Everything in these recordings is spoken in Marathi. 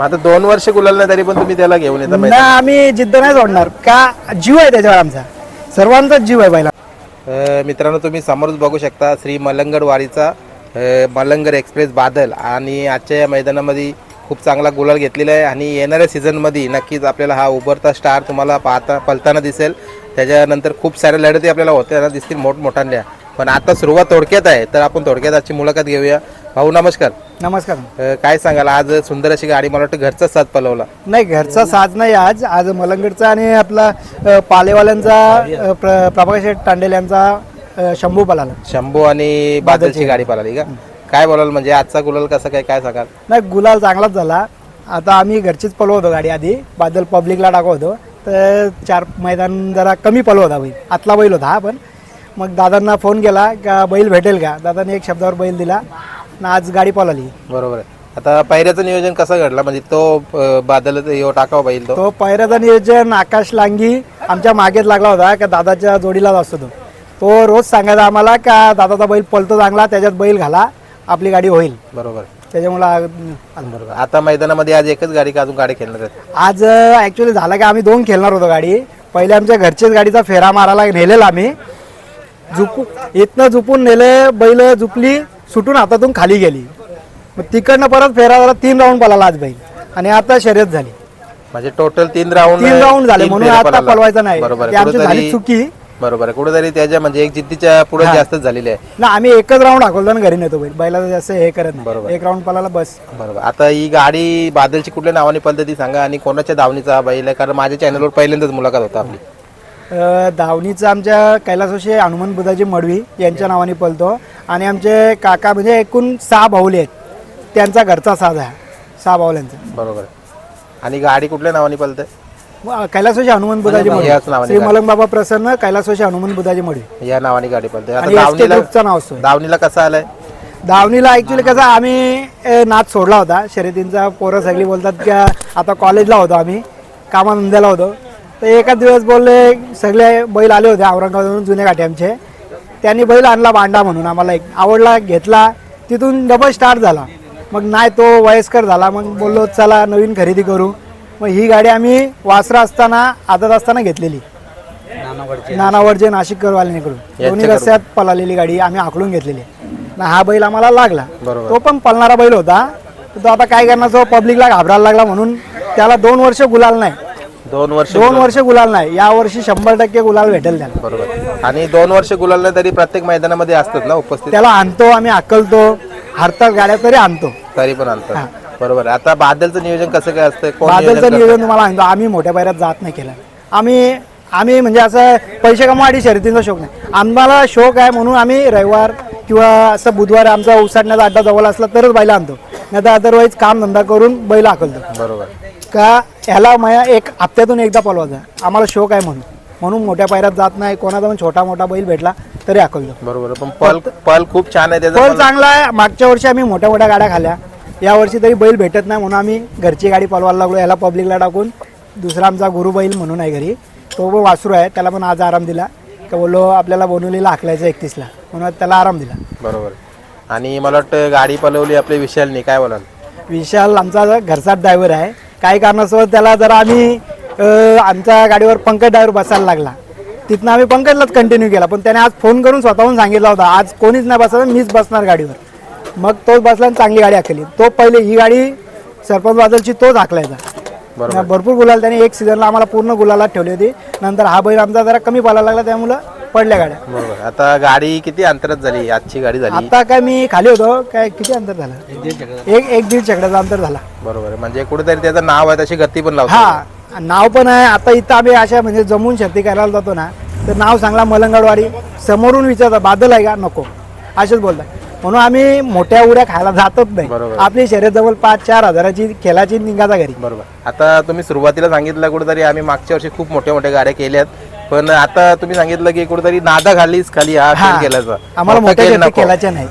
आता 2 वर्ष गुलाल नाही तरी पण तुम्ही त्याला घेऊन येता ना आम्ही जिद्द नाही सोडणार का, जीव आहे त्याच्यावर आमचा, सर्वांचाच जीव आहे बैला. मित्रांनो तुम्ही समोरच बघू शकता श्री मलंगड वारीचा मलंगड एक्सप्रेस बादल आणि आजच्या या मैदानामध्ये खूप चांगला गुलाल घेतलेला आहे आणि येणाऱ्या सीझनमध्ये नक्कीच आपल्याला हा उभरता स्टार तुम्हाला पलताना दिसेल. त्याच्यानंतर खूप साऱ्या लढती आपल्याला होत्या दिसतील मोठमोठ्या, पण आता सुरुवात थोडक्यात आहे तर आपण थोडक्यात आजची मुलाखत घेऊया. भाऊ नमस्कार. नमस्कार. काय सांगाल, आज सुंदर अशी गाडी मला वाटतं घरचा साथ पलवला? नाही, घरचा साज नाही, आज मलंगडचा आणि आपला पालेवाल्यांचा प्रभाकर शेठ तांडेल यांचा शंभू पळाला. शंभू आणि बादलची गाडी पळाली का? काय बोलाल, म्हणजे आजचा गुलाल कसा काय सांगाल? नाही, गुलाल चांगलाच झाला. आता आम्ही घरचीच पळवतो गाडी, आधी बादल पब्लिकला टाकवतो तर 4 मैदान जरा कमी पळव होता बैल, आतला बैल होता हा. पण मग दादांना फोन केला का बैल भेटेल का, दादाने एक शब्दावर बैल दिला ना आज गाडी पळाली. बरोबर आहे. आता पायऱ्याचं नियोजन कसं घडलं, म्हणजे तो बादल टाकावा बैल तो पायऱ्याचं नियोजन आकाश लांगी आमच्या मागेच लागला होता का दादाच्या जोडीलाच असतो तो रोज सांगायचा आम्हाला का दादाचा बैल पळतो चांगला, त्याच्यात बैल घाला आपली गाडी होईल. बरोबर, त्याच्यामुळे बरोबर. आता मैदानामध्ये आज एकच गाडी का अजून गाडी खेळणार आहेत? आज ऍक्च्युली झालं की आम्ही 2 खेळणार होतो गाडी. पहिले आमच्या घरचीच गाडीचा फेरा मारायला नेलेला आम्ही, इथनं झुपून नेले, बैल झुपली सुटून हातातून खाली गेली. मग तिकडनं परत फेरा झाला, 3 राऊंड पळाला आज बैल आणि आता शर्यत झाली. म्हणजे टोटल 3 राऊंड झाले म्हणून आता पळवायचा नाही, बरोबर आमची झाली चुकी. बरोबर आहे. कुठेतरी त्याच्या म्हणजे एक जिद्दीच्या पुढे जास्तच झालेली आहे ना. आम्ही एकच राऊंड हाकवलो आणि घरी नेतो बैल, बैलाला जास्त हे करत नाही. बरोबर. 1 राऊंड पळाला बस. बरोबर. आता ही गाडी बादलची कुठल्या नावाने पद्धती सांगा आणि कोणाच्या धावणीचा बैल आहे, कारण माझ्या चॅनलवर पहिल्यांदाच मुलाखत होता आपली. धावणीचा आमच्या कैलासोशी हनुमान बुधाजी मडवी यांच्या नावाने पळतो आणि आमचे काका म्हणजे एकूण 6 भाऊले आहेत, त्यांचा घरचा साज आहे 6 भाऊल्यांचा. बरोबर. आणि गाडी कुठल्या नावाने पळते? कैलासोशी हनुमान बुधाजी मडवी, श्री मलंग बाबा प्रसन्न कैलासोशी हनुमान बुधाजी मडवी या नावाने गाडी पळते. आणि ग्रुपचं नाव असतो. धावणीला कसं आलंय? धावणीला ऍक्च्युली कसं आम्ही नाच सोडला होता शर्यतींचा. पोरं सगळी बोलतात की आता कॉलेजला होतो आम्ही, कामाधंद्याला होतो, तर एकाच दिवस बोलले सगळे बैल आले होते औरंगाबादवरून जुने गाठी आमचे, त्यांनी बैल आणला बांडा म्हणून, आम्हाला एक आवडला घेतला, तिथून डबल स्टार्ट झाला. मग नाही तो वयस्कर झाला, मग बोललो चला नवीन खरेदी करू. मग ही गाडी आम्ही वासरा असताना आदत असताना घेतलेली, नानावडचे नाशिककरवाल्यांकडून. दोन्ही रस्त्यात पळालेली गाडी आम्ही आखलून घेतलेली. हा बैल आम्हाला लागला, तो पण पळणारा बैल होता. तो आता काय करणार, तो पब्लिकला घाबरायला लागला म्हणून त्याला 2 वर्ष गुलाल नाही. 2 वर्ष गुलाल नाही, या वर्षी 100% गुलाल भेटेल त्याला. बरोबर. आणि 2 वर्ष गुलाल नाही तरी प्रत्येक मैदानामध्ये असतात ना उपस्थित? त्याला आणतो आम्ही, अक्कलतो, हरतात गाड्या तरी आणतो, तरी पण आणतो. बरोबर. आता बादलचं नियोजन कसं काय असतं? बादलचं नियोजन तुम्हाला आणतो आम्ही, मोठ्या पायऱ्यात जात नाही केलं आम्ही म्हणजे असं पैसे कमवाडी शर्यतींचा शौक नाही, आम्हाला शौक आहे म्हणून आम्ही रविवार किंवा असं बुधवार आमचा उसाटण्याचा अड्डा जवळ असला तरच बैल आणतो, नाही तर अदरवाईज काम धंदा करून बैल हाकलतो. बरोबर. का ह्याला माझ्या 1 हप्त्यातून एकदा पळवायचा, आम्हाला शौक आहे म्हणून मोठ्या पायऱ्यात जात नाही. कोणाचा पण छोटा मोठा बैल भेटला तरी हाकलतो. बरोबर. पण पल खूप छान आहे, पल चांगला आहे. मागच्या वर्षी आम्ही मोठ्या मोठ्या गाड्या खाल्या, या वर्षी तरी बैल भेटत नाही म्हणून आम्ही घरची गाडी पळवायला लागलो. याला पब्लिकला टाकून दुसरा आमचा गुरु बैल म्हणून आहे घरी, तो पण वासरू आहे, त्याला पण आज आराम दिला का बोललो आपल्याला बोनवलीला हाकलायचं 31ला म्हणून त्याला आराम दिला. बरोबर. आणि मला वाटतं गाडी पळवली आपली विशालनी, काय बोलाल? विशाल आमचा घरचा ड्रायव्हर आहे. काही कारणास्तव त्याला जरा आम्ही आमच्या गाडीवर पंकज ड्रायव्हर बसायला लागला, तिथनं आम्ही पंकजलाच कंटिन्यू केला. पण त्याने आज फोन करून स्वतःहून सांगितला होता आज कोणीच नाही बसायचं, मीच बसणार गाडीवर. मग तोच बसला आणि चांगली गाडी हाकली. तो पहिले ही गाडी सरपंच बादलची तोच हाकलायचा. भरपूर गुलाल त्याने 1 सीझनला आम्हाला पूर्ण गुलालात ठेवली होती. नंतर हा बैल आमचा जरा कमी पळायला लागला, त्यामुळं पडल्या गाड्या. बरोबर. आता गाडी किती अंतरात झाली आजची गाडी झाली? आता काय मी खाली होतो, काय किती अंतर झालं? 1-1.5 चकड्याचा अंतर झाला. बरोबर. म्हणजे कुठेतरी त्याचं नाव आहे, तशी गती पण लावतो. हा, नाव पण आहे. आता इथं आम्ही अशा म्हणजे जमून शर्ती करायला जातो ना, तर नाव सांगला मलंगडवाडी, समोरून विचारता बादल आहे का, नको असेच बोलतात. म्हणून आम्ही मोठ्या उड्या खायला जातच नाही. आपली शर्यत जवळ 5-4 हजाराची खेळाची निघाचा घरी. बरोबर. आता तुम्ही सुरुवातीला सांगितलं कुठेतरी आम्ही मागच्या वर्षी खूप मोठ्या मोठ्या गाड्या केल्यात, पण आता तुम्ही सांगितलं की कुठेतरी नादा खालीच खाली हा खेळ केल्याचा, आम्हाला मोठ्या खेळाच्या नाही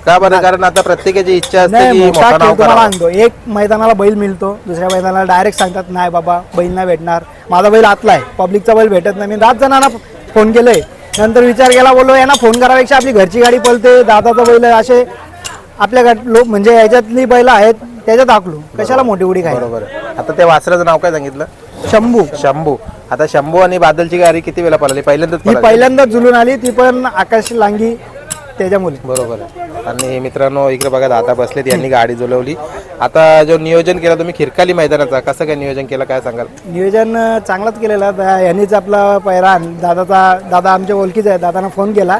का बरं? कारण आता प्रत्येकाची इच्छा असते की मोठा नाव तुम्हाला आणतो. एक मैदानाला बैल मिळतो, दुसऱ्या मैदानाला डायरेक्ट सांगतात नाही बाबा बैल नाही भेटणार, माझा बैल आतला आहे, पब्लिकचा बैल भेटत नाही. मी 10 जणांना फोन केले, नंतर विचार केला, बोललो यांना फोन करापेक्षा आपली घरची गाडी पळते, दादाचा बैल आहे, असे आपल्या लोक म्हणजे याच्यातली बैल आहेत त्याच्यात आकलू, कशाला मोठी उडी काय. बरोबर आहे. आता त्या वासराचं नाव काय सांगितलं? शंभू. शंभू. आता शंभू आणि बादलची गाडी किती वेळा पळाली? पहिल्यांदाच ही पळाली. पहिल्यांदाच जुलून आली, ती पण आकाश लांगी त्याच्यामुळे. बरोबर आहे. आणि मित्रांनो इकडे बघा दादा बसलेत, यांनी गाडी जुळवली. आता जो नियोजन केला तुम्ही खिरकाली मैदानाचा, कसं काय नियोजन केलं काय सांगाल? नियोजन चांगलाच केलेलं आहे. यांनीच आपला पैरा दादा आमच्या ओळखीचा आहे. दादांना फोन केला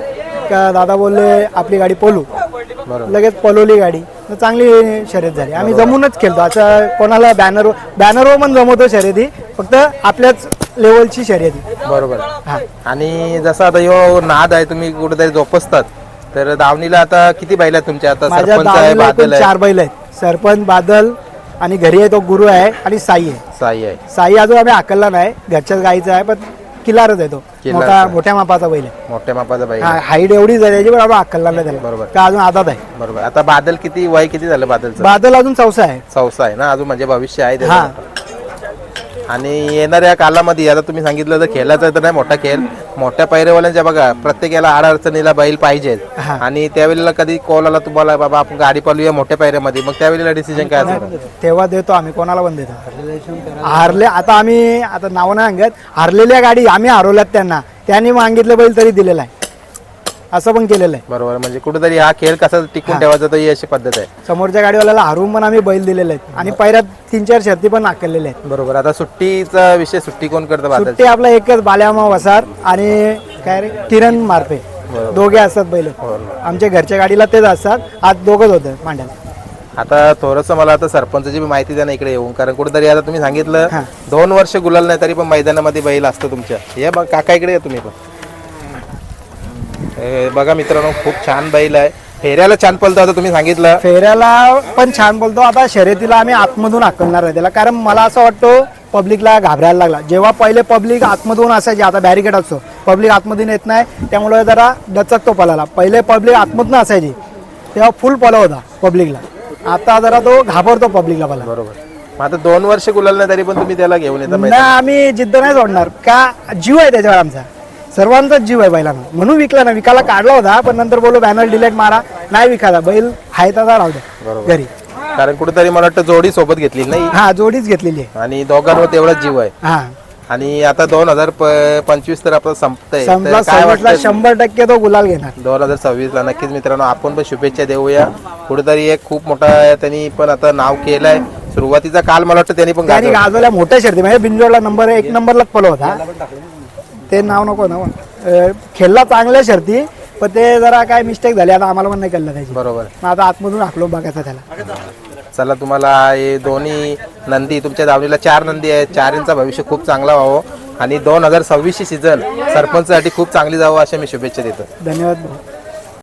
का दादा बोलले आपली गाडी पळू, बरोबर. लगेच पळवली गाडी, तर चांगली शर्यत झाली. आम्ही जमूनच खेळतो, असं कोणाला बॅनरवर पण जमवतो शर्यती, फक्त आपल्याच लेवलची शर्यती. बरोबर. हा. आणि जसं आता यो नाद आहे तुम्ही कुठेतरी जोपासतात, तर दावणीला आता किती बैल आहेत तुमच्या? आता माझ्या सरपंच आहे, दावणीला बादल एकूण आहे, 4 बैल आहेत. सरपंच, बादल आणि घरी आहे तो गुरु आहे आणि साई आहे. साई आहे. साई अजून आम्ही आकलला नाही, घरच्याच गाईचा आहे, पण किल्लारच आहे तो. किल्लारचा आहे. मोठ्या मापाचा बैल आहे. मोठ्या मापाचा बैल. हाईट एवढीच आहे त्याची, पण आम्ही आकलला नाही त्याला. बरोबर. का अजून आदात आहे. बरोबर. आता बादल किती वय किती झालं बादलचं? बादल अजून 64 आहे. चौसा आहे ना, अजून म्हणजे भविष्य आहे हा. त्याचं. आणि येणाऱ्या कालामध्ये आता तुम्ही सांगितलं तर खेळाचा तर नाही मोठा खेळ, मोठ्या पैरेवाल्यांच्या बघा प्रत्येकाला अडचणीला बैल पाहिजे. हा. आणि त्यावेळेला कधी कॉल आला तुम्हाला बाबा आपण गाडी पळूया मोठ्या पैऱ्यामध्ये, मग त्यावेळेला डिसिजन काय असेल? तेव्हा देतो आम्ही, कोणाला पण देतो. आता आम्ही आता नाव नाही सांगत, हारलेल्या गाडी आम्ही हरवल्यात त्यांनी मागितलं बैल तरी दिलेला आहे, असं पण केलेलं आहे. बरोबर. म्हणजे कुठेतरी हा खेळ कसा टिकून ठेवायचा तर ही अशी पद्धत आहे. समोरच्या गाडीवाल्याला हरवून पण आम्ही बैल दिलेले आहेत आणि पैऱ्यात 3-4 शर्ती पण आखलेले आहेत. बरोबर. आता सुट्टीचा विषय, सुट्टी कोण करतं बादल? सुट्टी आपला एकच बाल्यामा वसार आणि काय रे किरण मारपे, दोघे असतात बैल आमच्या घरच्या गाडीला, तेच असतात. आज दोघच होतं मांड्याला. आता थोडंसं मला आता सरपंचाची बी माहिती द्या ना इकडे येऊन, कारण कुठेतरी आता तुम्ही सांगितलं हा. 2 वर्ष गुलाल नाही तरी पण मैदानामध्ये बैल असतो तुमच्या. हे बघ काका इकडे या तुम्ही पण. बघा मित्रांनो खूप छान बैल आहे, फेऱ्याला छान पळतो. आता तुम्ही सांगितलं फेऱ्याला पण छान बोलतो. आता शर्यतीला आम्ही आतमधून हाकलणार आहे त्याला, कारण मला असं वाटतं पब्लिकला घाबरायला लागला. जेव्हा पहिले पब्लिक आतमधून असायची, आता बॅरिकेड असतो, पब्लिक आतमधून येत नाही, त्यामुळे जरा डचकतो पळाला. पहिले पब्लिक आतमधून असायची तेव्हा फुल पळ होता पब्लिकला, आता जरा तो घाबरतो पब्लिकला पळा. बरोबर. मग आता 2 वर्ष गुलाल नाही तरी पण तुम्ही त्याला घेऊन येता नाही, आम्ही जिद्द नाही सोडणार, का जीव आहे त्याच्यावर आमचा, सर्वांचाच जीव आहे बैलांना, म्हणून विकला ना. विकायला काढला होता पण नंतर बोललो बॅनर डिलीट मारा, नाही विकायला. बैल आहे तसा राहू द्या घरी. कारण कुठेतरी मला वाटतं जोडी सोबत घेतली नाही, हा जोडीच घेतलेली आहे. आणि दोघांवर तेवढाच जीव आहे. हा, आणि आता 2025 तर आपलं संपतंय, तर संपला. काय 26 ला वाटतं? 100% तो गुलाल घेणार. 2026 ला नक्कीच मित्रांनो आपण पण शुभेच्छा देऊया. कुठेतरी एक खूप मोठा त्यांनी पण आता नाव केलंय. सुरुवातीचा काल मला वाटतं त्यांनी पण त्यांनी गाजवलं. गाजवल्या मोठ्या शर्ती, म्हणजे बिंजोडला नंबर 1 नंबरलाच पळ होता. ते नाव नको ना, खेळला चांगल्या शर्ती, पण ते जरा काय मिस्टेक झाली, आता आम्हाला पण नाही कळलं त्याची. बरोबर. मग आता आतमधून हाकलो बघायचा त्याला. चला, तुम्हाला हे दोन्ही नंदी तुमच्या दावणीला 4 नंदी आहेत, 4 भविष्य खूप चांगला व्हावं आणि 2026 सीझन सरपंचसाठी खूप चांगली जावं अशा मी शुभेच्छा देतो. धन्यवाद भाऊ.